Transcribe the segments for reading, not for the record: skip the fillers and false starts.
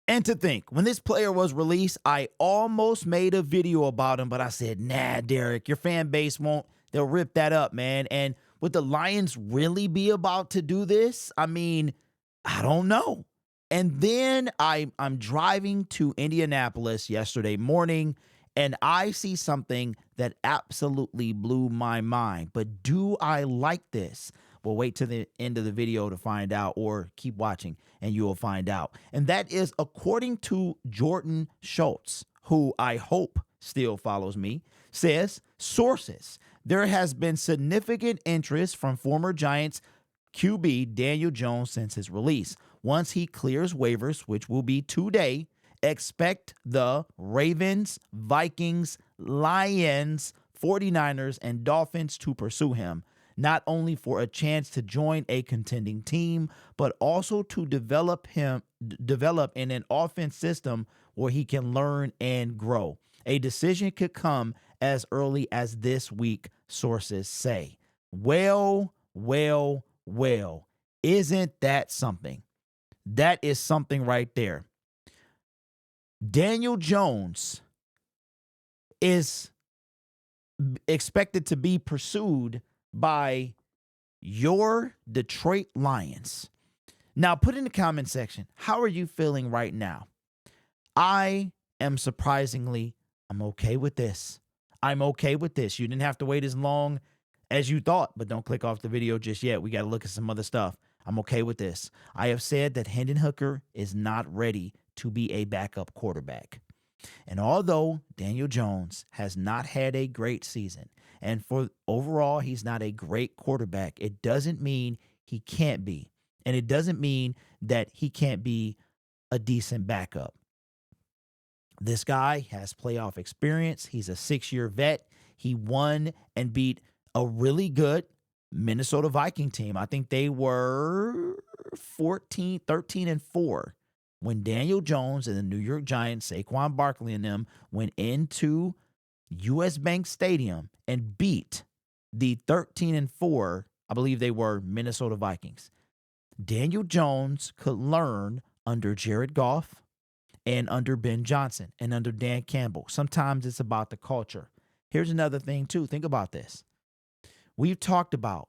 And to think, when this player was released, I almost made a video about him, but I said, nah, Derek, your fan base won't. They'll rip that up, man. And would the Lions really be about to do this? I mean, I don't know. And then I'm driving to Indianapolis yesterday morning, and I see something that absolutely blew my mind. But do I like this? Well, wait to the end of the video to find out, or keep watching and you will find out. And that is according to Jordan Schultz, who I hope still follows me, says, sources, there has been significant interest from former Giants QB Daniel Jones since his release. Once he clears waivers, which will be today, expect the Ravens, Vikings, Lions, 49ers, and Dolphins to pursue him, not only for a chance to join a contending team, but also to develop in an offense system where he can learn and grow. A decision could come as early as this week, sources say. Well, isn't that something? That is something right there. Daniel Jones is expected to be pursued by your Detroit Lions. Now, put in the comment section, how are you feeling right now? I am surprisingly, I'm okay with this. I'm okay with this. You didn't have to wait as long as you thought, but don't click off the video just yet. We got to look at some other stuff. I'm okay with this. I have said that Hendon Hooker is not ready to be a backup quarterback. And although Daniel Jones has not had a great season, and for overall he's not a great quarterback, it doesn't mean he can't be. And it doesn't mean that he can't be a decent backup. This guy has playoff experience. He's a 6-year vet. He won and beat a really good Minnesota Viking team. I think they were 13-4 when Daniel Jones and the New York Giants, Saquon Barkley and them, went into US Bank Stadium and beat the 13-4, I believe they were, Minnesota Vikings. Daniel Jones could learn under Jared Goff and under Ben Johnson and under Dan Campbell. Sometimes it's about the culture. Here's another thing, too. Think about this. We've talked about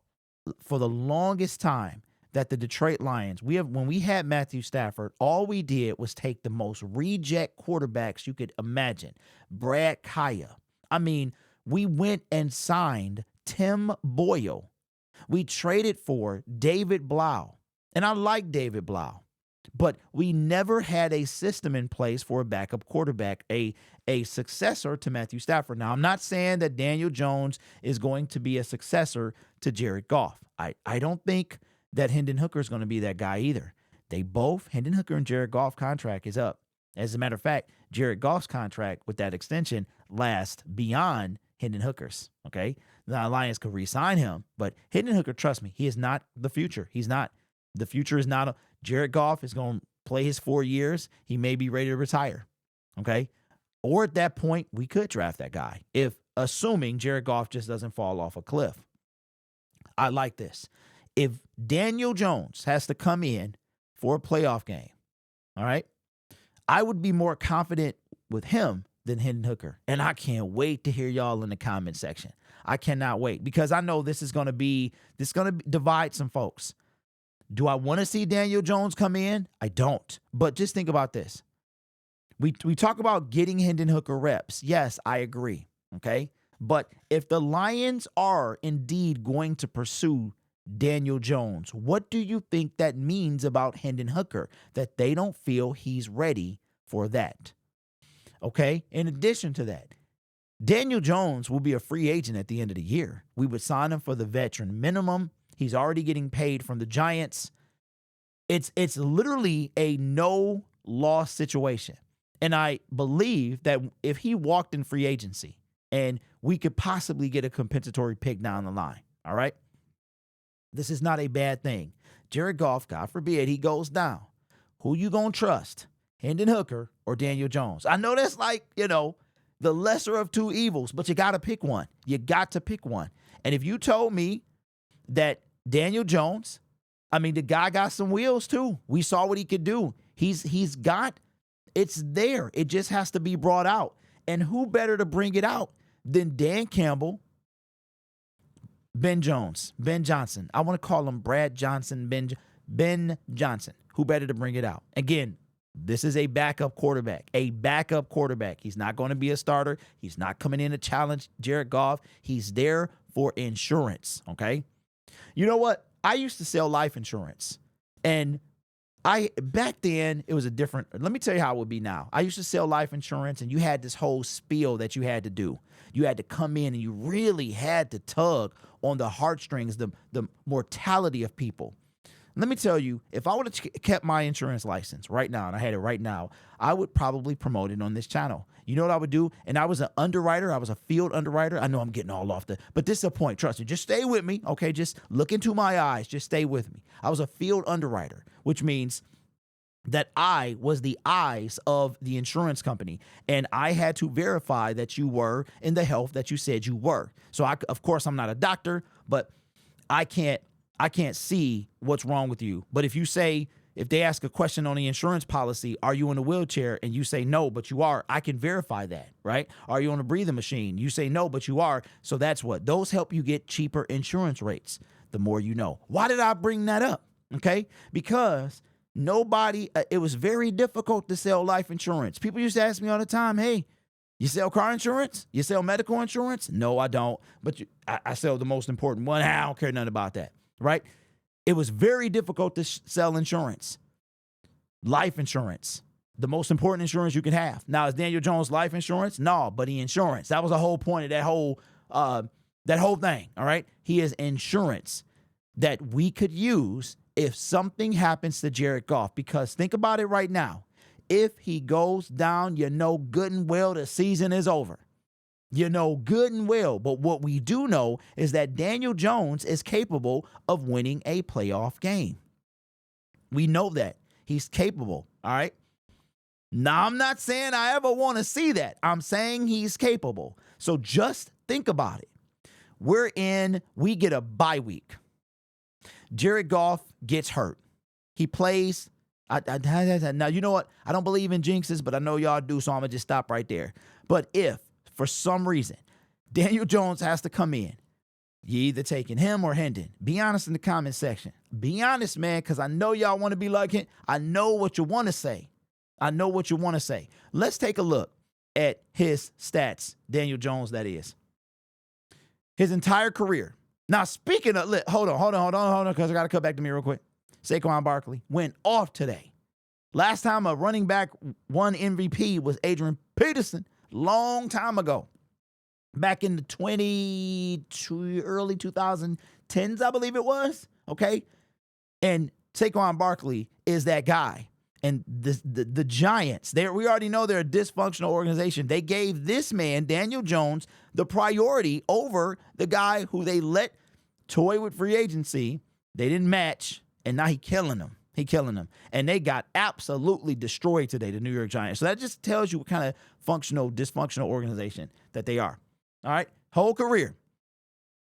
for the longest time that the Detroit Lions, when we had Matthew Stafford, all we did was take the most reject quarterbacks you could imagine. Brad Kaya. I mean, we went and signed Tim Boyle. We traded for David Blau. And I like David Blau. But we never had a system in place for a backup quarterback, a successor to Matthew Stafford. Now, I'm not saying that Daniel Jones is going to be a successor to Jared Goff. I don't think that Hendon Hooker is going to be that guy either. Hendon Hooker and Jared Goff contract is up. As a matter of fact, Jared Goff's contract with that extension lasts beyond Hendon Hooker's, okay? The Lions could re-sign him, but Hendon Hooker, trust me, he is not the future. He's not. The future is not. Jared Goff is going to play his 4 years. He may be ready to retire, okay? Or at that point, we could draft that guy, assuming Jared Goff just doesn't fall off a cliff. I like this. If Daniel Jones has to come in for a playoff game, all right, I would be more confident with him than Hendon Hooker. And I can't wait to hear y'all in the comment section. I cannot wait, because I know this is going to divide some folks. Do I want to see Daniel Jones come in? I don't. But just think about this. We talk about getting Hendon Hooker reps. Yes, I agree. Okay. But if the Lions are indeed going to pursue Daniel Jones, what do you think that means about Hendon Hooker? That they don't feel he's ready for that. Okay. In addition to that, Daniel Jones will be a free agent at the end of the year. We would sign him for the veteran minimum. He's already getting paid from the Giants. It's literally a no-loss situation. And I believe that if he walked in free agency and we could possibly get a compensatory pick down the line, all right? This is not a bad thing. Jared Goff, God forbid, he goes down. Who you going to trust? Hendon Hooker or Daniel Jones? I know that's like, the lesser of two evils, but you got to pick one. You got to pick one. And if you told me that Daniel Jones, the guy got some wheels too. We saw what he could do. He's got It's there. It just has to be brought out. And who better to bring it out than Dan Campbell, Ben Johnson. I want to call him Brad Johnson, Ben Johnson. Who better to bring it out? Again, this is a backup quarterback. He's not going to be a starter. He's not coming in to challenge Jared Goff. He's there for insurance, okay? You know what? I used to sell life insurance. And back then, it was a different, let me tell you how it would be now. I used to sell life insurance, and you had this whole spiel that you had to do. You had to come in, and you really had to tug on the heartstrings, the mortality of people. Let me tell you, if I would have kept my insurance license right now, and I had it right now, I would probably promote it on this channel. You know what I would do? And I was an underwriter. I was a field underwriter. I know I'm getting all off but this is the point. Trust me. Just stay with me, okay? Just look into my eyes. Just stay with me. I was a field underwriter, which means that I was the eyes of the insurance company, and I had to verify that you were in the health that you said you were. So, of course, I'm not a doctor, but I can't see what's wrong with you. But if they ask a question on the insurance policy, are you in a wheelchair? And you say no, but you are, I can verify that, right? Are you on a breathing machine? You say no, but you are. So that's what. Those help you get cheaper insurance rates, the more you know. Why did I bring that up? Okay? Because it was very difficult to sell life insurance. People used to ask me all the time, hey, you sell car insurance? You sell medical insurance? No, I don't. But I sell the most important one. I don't care nothing about that. Right? It was very difficult to sell insurance. Life insurance, the most important insurance you can have. Now, is Daniel Jones life insurance? No, but he insurance. That was the whole point of that whole thing. All right? He is insurance that we could use if something happens to Jared Goff. Because think about it right now. If he goes down, you know good and well the season is over. You know good and well. But what we do know is that Daniel Jones is capable of winning a playoff game. We know that. He's capable, all right? Now, I'm not saying I ever want to see that. I'm saying he's capable. So just think about it. We get a bye week. Jared Goff gets hurt. He plays. Now, you know what? I don't believe in jinxes, but I know y'all do, so I'm going to just stop right there. But if, for some reason, Daniel Jones has to come in, you either taking him or Hendon. Be honest in the comment section. Be honest, man, because I know y'all want to be like him. I know what you want to say. Let's take a look at his stats, Daniel Jones, that is. His entire career. Now, speaking of, hold on, because I got to cut back to me real quick. Saquon Barkley went off today. Last time a running back won MVP was Adrian Peterson, long time ago. Back in the early 2010s, I believe it was. Okay. And Saquon Barkley is that guy. And the Giants, we already know they're a dysfunctional organization. They gave this man, Daniel Jones, the priority over the guy who they let toy with free agency. They didn't match, and now he's killing them. And they got absolutely destroyed today, the New York Giants. So that just tells you what kind of dysfunctional organization that they are. All right? Whole career.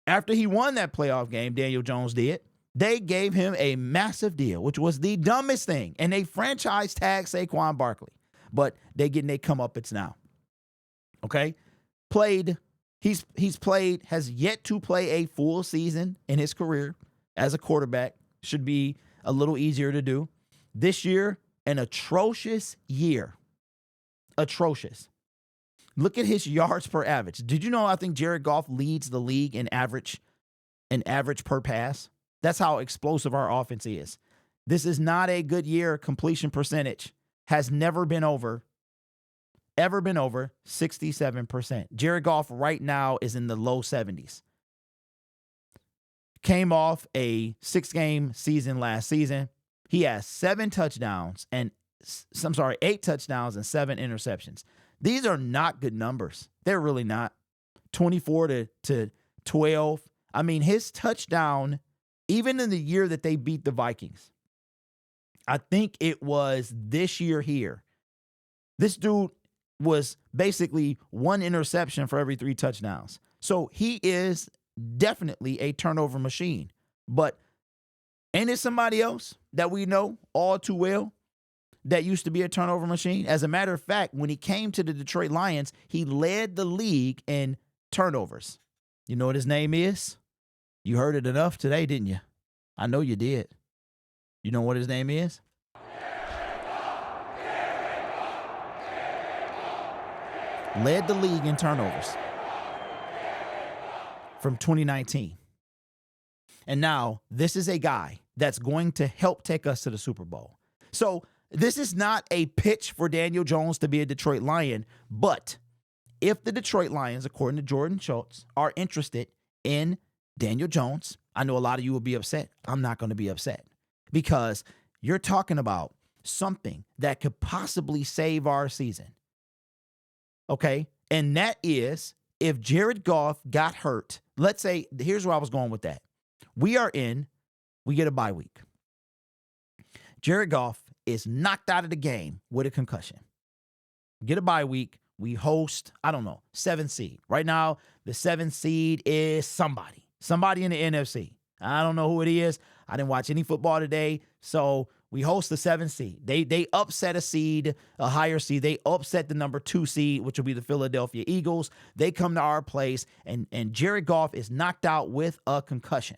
After he won that playoff game, Daniel Jones did, they gave him a massive deal, which was the dumbest thing. And they franchise tagged Saquon Barkley. But they getting their comeuppance now. Okay? Has yet to play a full season in his career as a quarterback. Should be a little easier to do. This year, an atrocious year. Atrocious. Look at his yards per average. Did you know I think Jared Goff leads the league in average per pass? That's how explosive our offense is. This is not a good year. Completion percentage has never been over 67%. Jared Goff right now is in the low 70s. Came off a 6-game season last season. He has 8 touchdowns and 7 interceptions. These are not good numbers. They're really not. 24 to 12. I mean, his touchdown, even in the year that they beat the Vikings, I think it was this year here. This dude was basically 1 interception for every 3 touchdowns. So he is definitely a turnover machine. But ain't it somebody else that we know all too well that used to be a turnover machine? As a matter of fact, when he came to the Detroit Lions, he led the league in turnovers. You know what his name is? You heard it enough today, didn't you? I know you did. You know what his name is? Led the league in turnovers from 2019. And now this is a guy that's going to help take us to the Super Bowl. So this is not a pitch for Daniel Jones to be a Detroit Lion, but if the Detroit Lions, according to Jordan Schultz, are interested in Daniel Jones, I know a lot of you will be upset. I'm not going to be upset because you're talking about something that could possibly save our season. Okay? And that is if Jared Goff got hurt. Let's say, here's where I was going with that. We get a bye week. Jared Goff is knocked out of the game with a concussion. Get a bye week. We host, 7th seed. Right now, the 7th seed is somebody in the NFC. I don't know who it is. I didn't watch any football today. So we host the 7th seed. They upset a higher seed. They upset the number 2 seed, which will be the Philadelphia Eagles. They come to our place, and Jared Goff is knocked out with a concussion.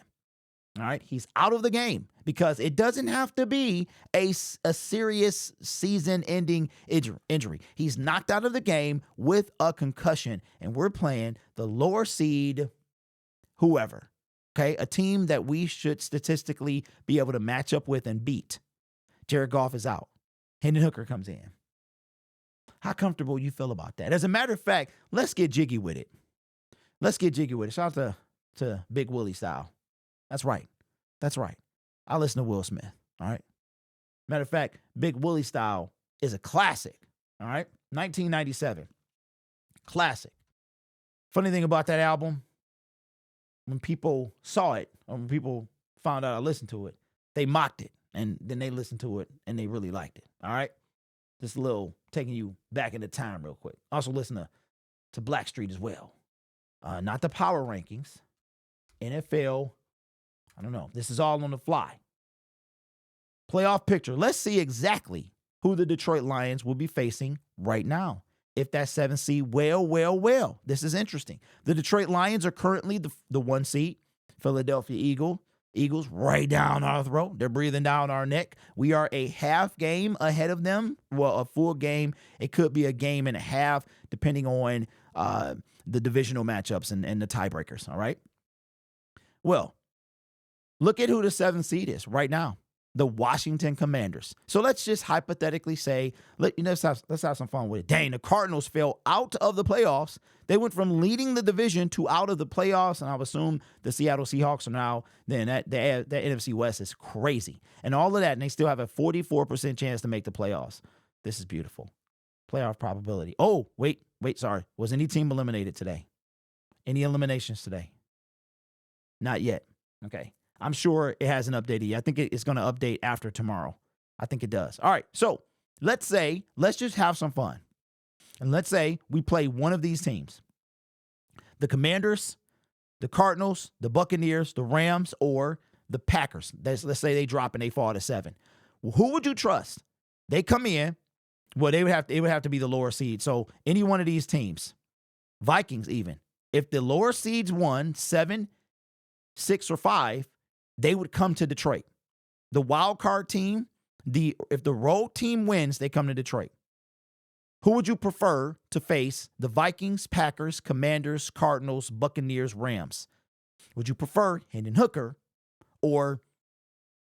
All right, he's out of the game because it doesn't have to be a serious season-ending injury. He's knocked out of the game with a concussion, and we're playing the lower seed, whoever, okay, a team that we should statistically be able to match up with and beat. Jared Goff is out. Hendon Hooker comes in. How comfortable you feel about that? As a matter of fact, let's get jiggy with it. Shout out to Big Willie style. That's right. I listen to Will Smith, all right? Matter of fact, Big Willie style is a classic, all right? 1997. Classic. Funny thing about that album, when people saw it, or when people found out I listened to it, they mocked it, and then they listened to it, and they really liked it, all right? Just a little taking you back into time real quick. Also listen to Blackstreet as well. Not the power rankings. NFL, I don't know. This is all on the fly. Playoff picture. Let's see exactly who the Detroit Lions will be facing right now. If that 7th seed, well. This is interesting. The Detroit Lions are currently the 1 seed. Philadelphia Eagles right down our throat. They're breathing down our neck. We are a half game ahead of them. Well, a full game. It could be a game and a half, depending on the divisional matchups and the tiebreakers. All right. Well, look at who the 7th seed is right now. The Washington Commanders. So let's just hypothetically say, let's have some fun with it. Dang, the Cardinals fell out of the playoffs. They went from leading the division to out of the playoffs, and I would assume the Seattle Seahawks are now, then that NFC West is crazy. And all of that, and they still have a 44% chance to make the playoffs. This is beautiful. Playoff probability. Oh, wait, sorry. Was any team eliminated today? Any eliminations today? Not yet. Okay. I'm sure it hasn't updated yet. I think it's going to update after tomorrow. I think it does. All right. So let's just have some fun. And let's say we play one of these teams. The Commanders, the Cardinals, the Buccaneers, the Rams, or the Packers. Let's say they drop and they fall to 7. Well, who would you trust? They come in. Well, they would have to be the lower seed. So any one of these teams, Vikings even. If the lower seeds won 7, 6, or 5, they would come to Detroit. The wild card team, if the road team wins, they come to Detroit. Who would you prefer to face? The Vikings, Packers, Commanders, Cardinals, Buccaneers, Rams. Would you prefer Hendon Hooker or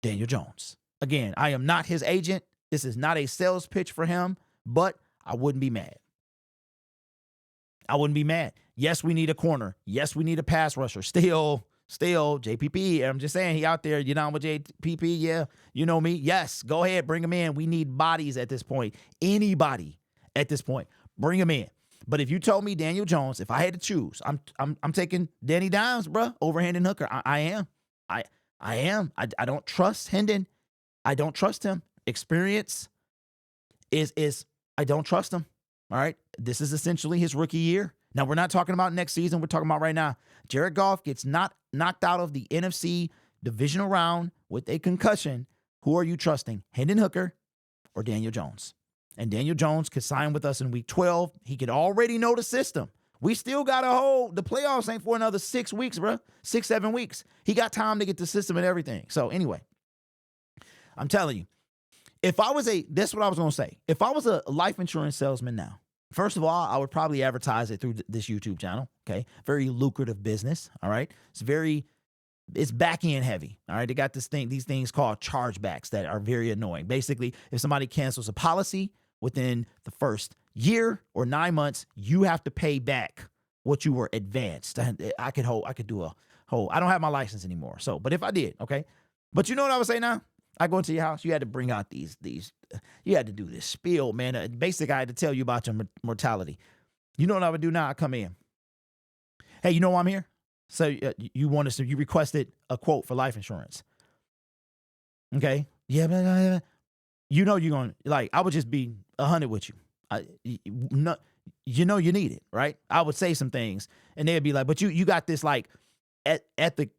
Daniel Jones? Again, I am not his agent. This is not a sales pitch for him, but I wouldn't be mad. Yes, we need a corner. Yes, we need a pass rusher. Still, JPP, I'm just saying, he out there. You know with JPP? Yeah, you know me. Yes, go ahead, bring him in. We need bodies at this point. Anybody at this point, bring him in. But if you told me Daniel Jones, if I had to choose, I'm taking Danny Dimes, bro, over Hendon Hooker. I am. I don't trust Hendon. I don't trust him. Experience is I don't trust him. All right. This is essentially his rookie year. Now, we're not talking about next season. We're talking about right now. Jared Goff gets knocked out of the NFC divisional round with a concussion. Who are you trusting? Hendon Hooker or Daniel Jones. And Daniel Jones could sign with us in week 12. He could already know the system. We still got to hold. The playoffs ain't for another 6 weeks, bro. 6, 7 weeks. He got time to get the system and everything. So anyway, I'm telling you, that's what I was going to say. If I was a life insurance salesman now, first of all, I would probably advertise it through this YouTube channel. Okay. Very lucrative business. All right. It's back end heavy. All right. They got these things called chargebacks that are very annoying. Basically, if somebody cancels a policy within the first year or 9 months, you have to pay back what you were advanced. I could do a whole, I don't have my license anymore. So, but if I did, okay. But you know what I would say now? I go into your house, you had to bring out these, you had to do this spiel, man. Basically, I had to tell you about your mortality. You know what I would do now? I come in. Hey, you know why I'm here? So you requested a quote for life insurance. Okay. Yeah, but you know you're going to, like, I would just be 100 with you. You know you need it, right? I would say some things, and they'd be like, but you got this, like, ethic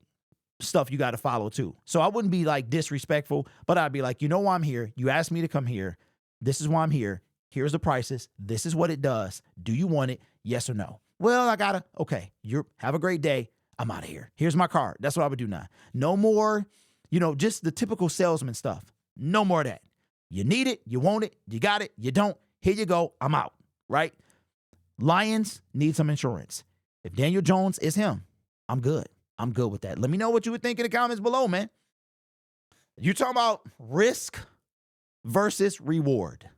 stuff you got to follow too. So I wouldn't be, like, disrespectful, but I'd be like, you know why I'm here? You asked me to come here. This is why I'm here. Here's the prices. This is what it does. Do you want it? Yes or no? Well, okay. Have a great day. I'm out of here. Here's my card. That's what I would do now. No more, just the typical salesman stuff. No more of that. You need it. You want it. You got it. You don't. Here you go. I'm out. Right? Lions need some insurance. If Daniel Jones is him, I'm good. I'm good with that. Let me know what you would think in the comments below, man. You talking about risk versus reward.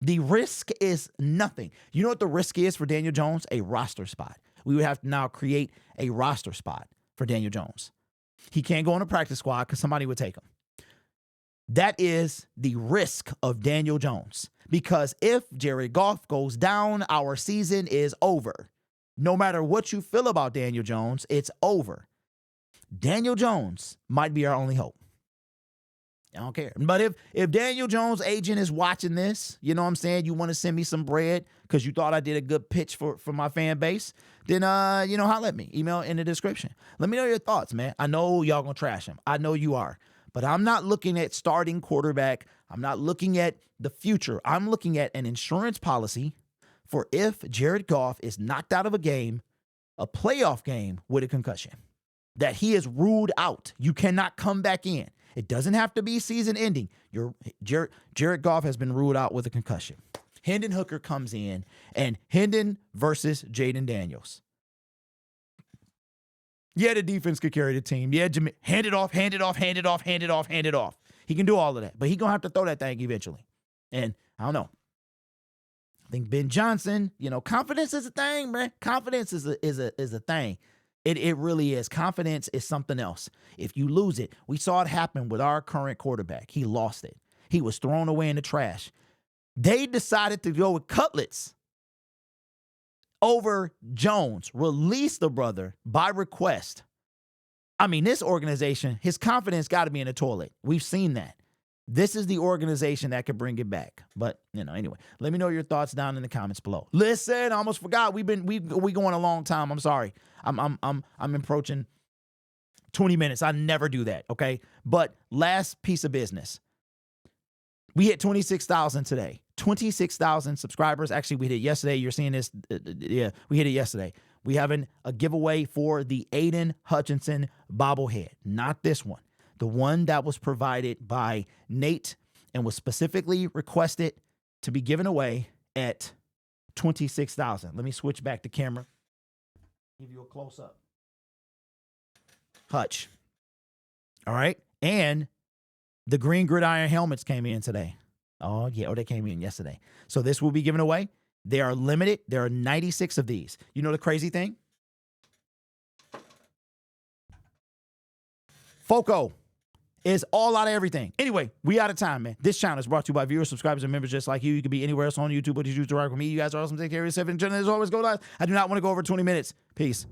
The risk is nothing. You know what the risk is for Daniel Jones? A roster spot. We would have to now create a roster spot for Daniel Jones. He can't go on a practice squad because somebody would take him. That is the risk of Daniel Jones. Because if Jared Goff goes down, our season is over. No matter what you feel about Daniel Jones, it's over. Daniel Jones might be our only hope. I don't care. But if Daniel Jones' agent is watching this, you know what I'm saying, you want to send me some bread because you thought I did a good pitch for my fan base, then, holler at me. Email in the description. Let me know your thoughts, man. I know y'all going to trash him. I know you are. But I'm not looking at starting quarterback. I'm not looking at the future. I'm looking at an insurance policy for if Jared Goff is knocked out of a game, a playoff game with a concussion, that he is ruled out. You cannot come back in. It doesn't have to be season ending. Jared Goff has been ruled out with a concussion. Hendon Hooker comes in, and Hendon versus Jaden Daniels. Yeah, the defense could carry the team. Yeah, hand it off. He can do all of that, but he's going to have to throw that thing eventually. And I don't know. I think Ben Johnson, confidence is a thing, man. Confidence is a thing. It really is. Confidence is something else. If you lose it, we saw it happen with our current quarterback. He lost it. He was thrown away in the trash. They decided to go with Cutlets over Jones. Release the brother by request. I mean, this organization, his confidence got to be in the toilet. We've seen that. This is the organization that could bring it back. But, anyway, let me know your thoughts down in the comments below. Listen, I almost forgot. We going a long time. I'm sorry. I'm approaching 20 minutes. I never do that, okay? But last piece of business. We hit 26,000 today. 26,000 subscribers. Actually, we hit it yesterday. You're seeing this. Yeah, we hit it yesterday. We having a giveaway for the Aiden Hutchinson bobblehead. Not this one. The one that was provided by Nate and was specifically requested to be given away at 26,000. Let me switch back to camera. Give you a close-up. Hutch. All right. And the green gridiron helmets came in today. Oh, yeah. Oh, they came in yesterday. So this will be given away. They are limited. There are 96 of these. You know the crazy thing? FOCO is all out of everything. Anyway, we out of time, man. This channel is brought to you by viewers, subscribers, and members just like you. You can be anywhere else on YouTube, but you choose to rock with me. You guys are awesome. Take care of yourself. And as always, go live. I do not want to go over 20 minutes. Peace.